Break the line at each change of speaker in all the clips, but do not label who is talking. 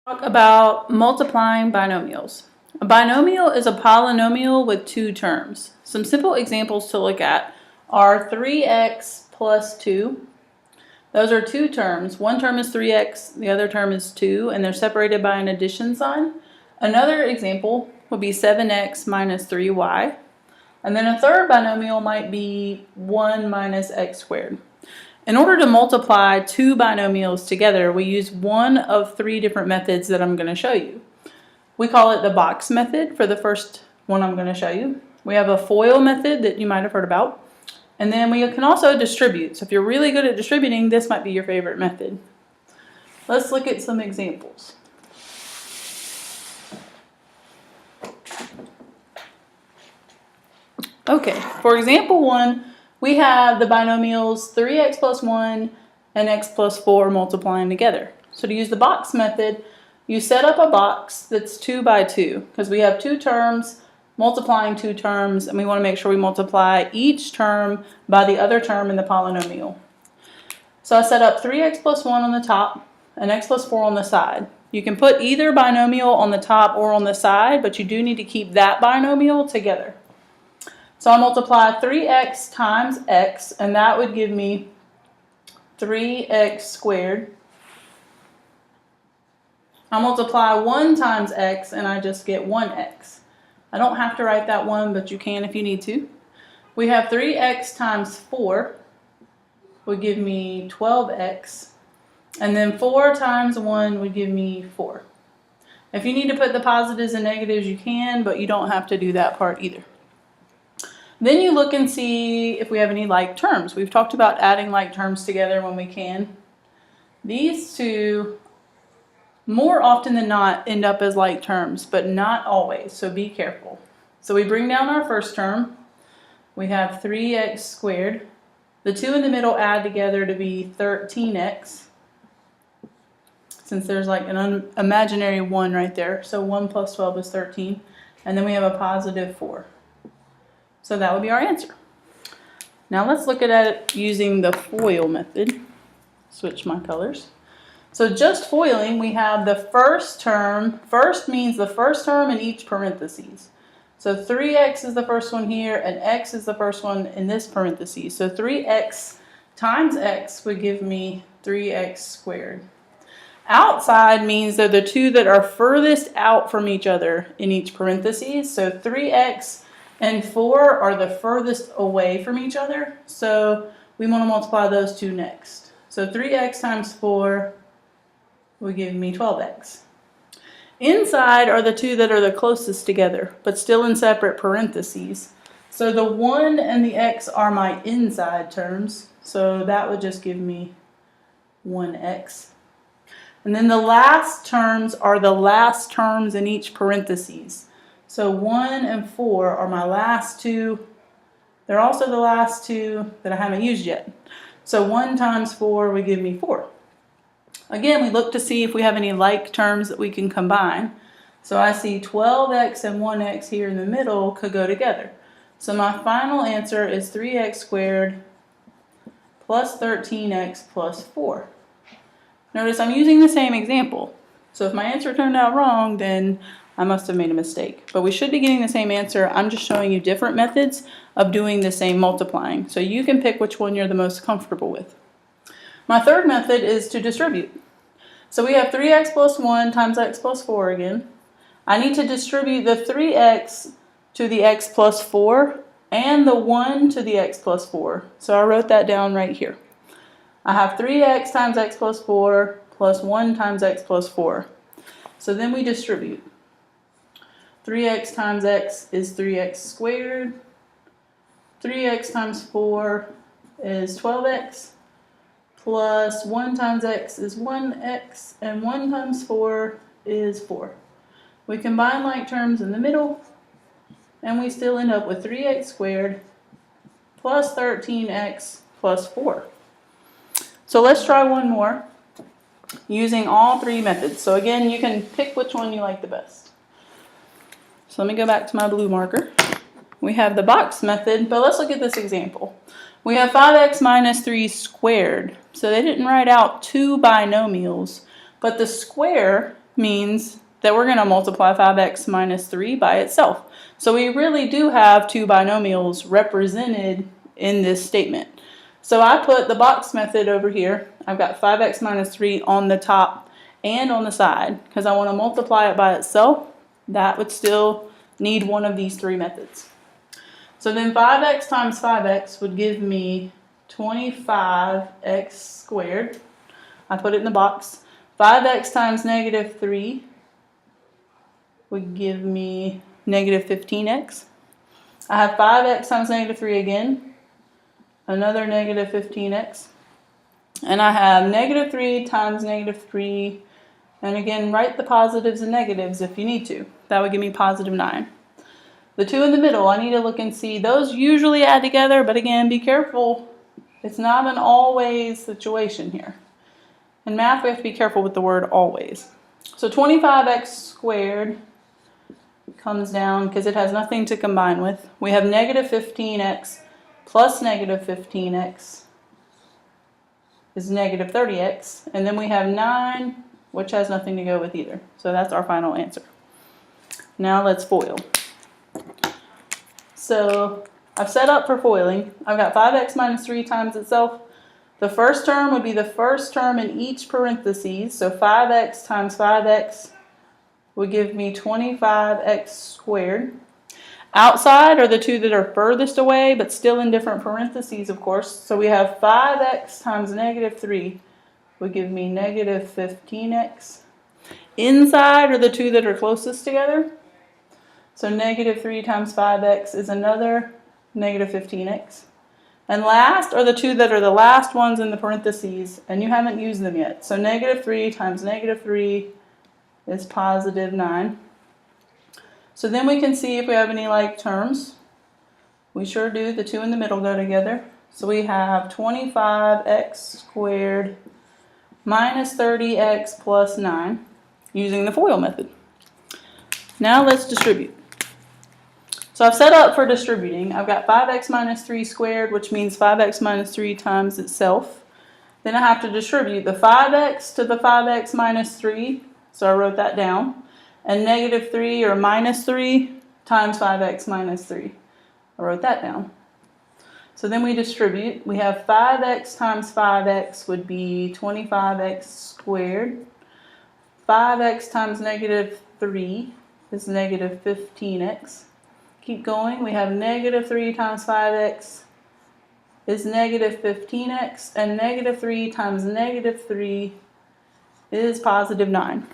Talk about multiplying binomials. A binomial is a polynomial with two terms. Some simple examples to look at are 3x plus 2. Those are two terms. One term is 3x, the other term is 2, and they're separated by an addition sign. Another example would be 7x minus 3y. And then a third binomial might be 1 minus x squared. In order to multiply two binomials together, we use one of three different methods that I'm going to show you. We call it the box method for the first one I'm going to show you. We have a FOIL method that you might have heard about. And then we can also distribute. So if you're really good at distributing, this might be your favorite method. Let's look at some examples. Okay, for example 1, we have the binomials 3x plus 1 and x plus 4 multiplying together. So to use the box method, you set up a box that's 2 by 2 because we have two terms multiplying two terms, and we want to make sure we multiply each term by the other term in the polynomial. So I set up 3x plus 1 on the top and x plus 4 on the side. You can put either binomial on the top or on the side, but you do need to keep that binomial together. So I multiply 3x times x, and that would give me 3x squared. I multiply 1 times x, and I just get 1x. I don't have to write that 1, but you can if you need to. We have 3x times 4 would give me 12x, and then 4 times 1 would give me 4. If you need to put the positives and negatives, you can, but you don't have to do that part either. Then you look and see if we have any like terms. We've talked about adding like terms together when we can. These two, more often than not, end up as like terms, but not always, so be careful. So we bring down our first term. We have 3x squared. The two in the middle add together to be 13x, since there's like an imaginary 1 right there. So 1 plus 12 is 13. And then we have a positive 4. So that would be our answer. Now let's look at it using the FOIL method. Switch my colors. So just foiling, we have the first term. First means the first term in each parentheses. So 3x is the first one here, and x is the first one in this parentheses. So 3x times x would give me 3x squared. Outside means they're the two that are furthest out from each other in each parentheses. So 3x and 4 are the furthest away from each other, so we want to multiply those two next. So 3x times 4 will give me 12x. Inside are the two that are the closest together, but still in separate parentheses. So the 1 and the x are my inside terms, so that would just give me 1x. And then the last terms are the last terms in each parentheses. So 1 and 4 are my last two. They're also the last two that I haven't used yet. So 1 times 4 would give me 4. Again, we look to see if we have any like terms that we can combine. So I see 12x and 1x here in the middle could go together. So my final answer is 3x squared plus 13x plus 4. Notice I'm using the same example. So if my answer turned out wrong, then I must have made a mistake. But we should be getting the same answer. I'm just showing you different methods of doing the same multiplying. So you can pick which one you're the most comfortable with. My third method is to distribute. So we have 3x plus 1 times x plus 4 again. I need to distribute the 3x to the x plus 4 and the 1 to the x plus 4. So I wrote that down right here. I have 3x times x plus 4 plus 1 times x plus 4. So then we distribute. 3x times x is 3x squared. 3x times 4 is 12x. Plus 1 times x is 1x. And 1 times 4 is 4. We combine like terms in the middle. And we still end up with 3x squared plus 13x plus 4. So let's try one more using all three methods. So again, you can pick which one you like the best. So let me go back to my blue marker. We have the box method, but let's look at this example. We have 5x minus 3 squared. So they didn't write out two binomials, but the square means that we're going to multiply 5x minus 3 by itself. So we really do have two binomials represented in this statement. So I put the box method over here. I've got 5x minus 3 on the top and on the side because I want to multiply it by itself. That would still need one of these three methods. So then 5x times 5x would give me 25x squared. I put it in the box. 5x times negative 3 would give me negative 15x. I have 5x times negative 3 again, another negative 15x. And I have negative 3 times negative 3, and again, write the positives and negatives if you need to. That would give me positive 9. The two in the middle, I need to look and see. Those usually add together, but again, be careful. It's not an always situation here. In math, we have to be careful with the word always. So 25x squared comes down because it has nothing to combine with. We have negative 15x plus negative 15x is negative 30x. And then we have 9, which has nothing to go with either. So that's our final answer. Now let's FOIL. So I've set up for foiling. I've got 5x minus 3 times itself. The first term would be the first term in each parentheses. So 5x times 5x would give me 25x squared. Outside are the two that are furthest away, but still in different parentheses, of course. So we have 5x times negative 3 would give me negative 15x. Inside are the two that are closest together. So negative 3 times 5x is another negative 15x. And last are the two that are the last ones in the parentheses, and you haven't used them yet. So negative 3 times negative 3 is positive 9. So then we can see if we have any like terms. We sure do. The two in the middle go together. So we have 25x squared minus 30x plus 9 using the FOIL method. Now let's distribute. So I've set up for distributing. I've got 5x minus 3 squared, which means 5x minus 3 times itself. Then I have to distribute the 5x to the 5x minus 3. So I wrote that down. And negative 3 or minus 3 times 5x minus 3. I wrote that down. So then we distribute. We have 5x times 5x would be 25x squared. 5x times negative 3 is negative 15x. Keep going. We have negative 3 times 5x is negative 15x. And negative 3 times negative 3 is positive 9.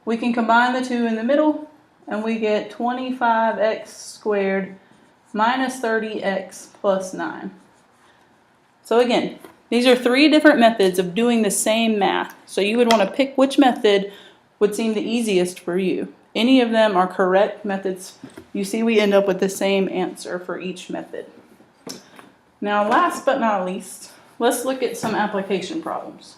We can combine the two in the middle, and we get 25x squared minus 30x plus 9. So again, these are three different methods of doing the same math. So you would want to pick which method would seem the easiest for you. Any of them are correct methods. You see we end up with the same answer for each method. Now last but not least, let's look at some application problems.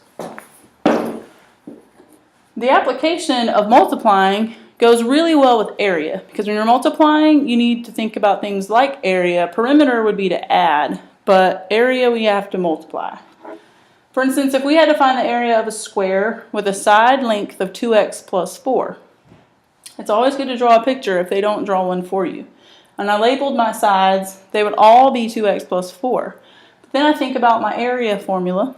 The application of multiplying goes really well with area because when you're multiplying, you need to think about things like area. Perimeter would be to add, but area we have to multiply. For instance, if we had to find the area of a square with a side length of 2x plus 4, it's always good to draw a picture if they don't draw one for you. And I labeled my sides, they would all be 2x plus 4. But then I think about my area formula.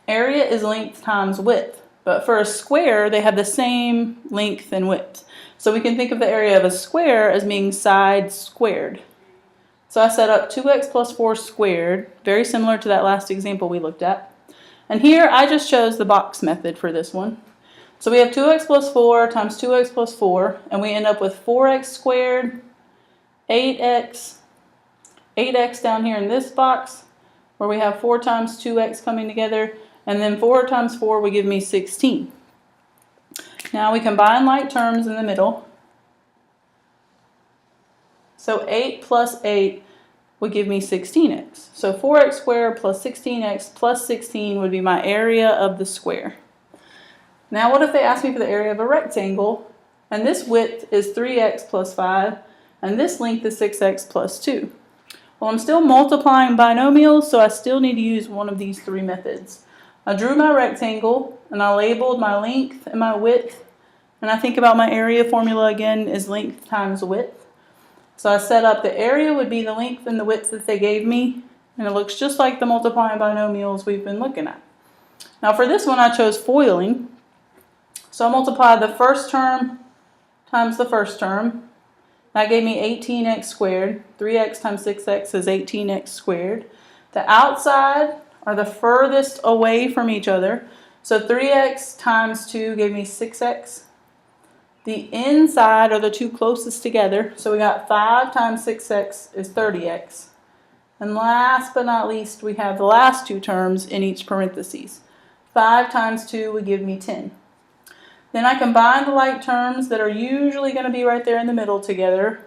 Area is length times width. But for a square, they have the same length and width. So we can think of the area of a square as being side squared. So I set up 2x plus 4 squared, very similar to that last example we looked at. And here I just chose the box method for this one. So we have 2x plus 4 times 2x plus 4, and we end up with 4x squared, 8x down here in this box, where we have 4 times 2x coming together, and then 4 times 4 would give me 16. Now we combine like terms in the middle. So 8 plus 8 would give me 16x. So 4x squared plus 16x plus 16 would be my area of the square. Now what if they ask me for the area of a rectangle, and this width is 3x plus 5, and this length is 6x plus 2? Well, I'm still multiplying binomials, so I still need to use one of these three methods. I drew my rectangle, and I labeled my length and my width. And I think about my area formula again is length times width. So I set up the area would be the length and the width that they gave me, and it looks just like the multiplying binomials we've been looking at. Now for this one I chose foiling. So I multiplied the first term times the first term. That gave me 18x squared. 3x times 6x is 18x squared. The outside are the furthest away from each other. So 3x times 2 gave me 6x. The inside are the two closest together. So we got 5 times 6x is 30x. And last but not least, we have the last two terms in each parentheses. 5 times 2 would give me 10. Then I combine the like terms that are usually going to be right there in the middle together.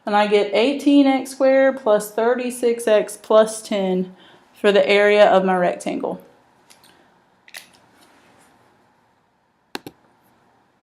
And I get 18x squared plus 36x plus 10 for the area of my rectangle.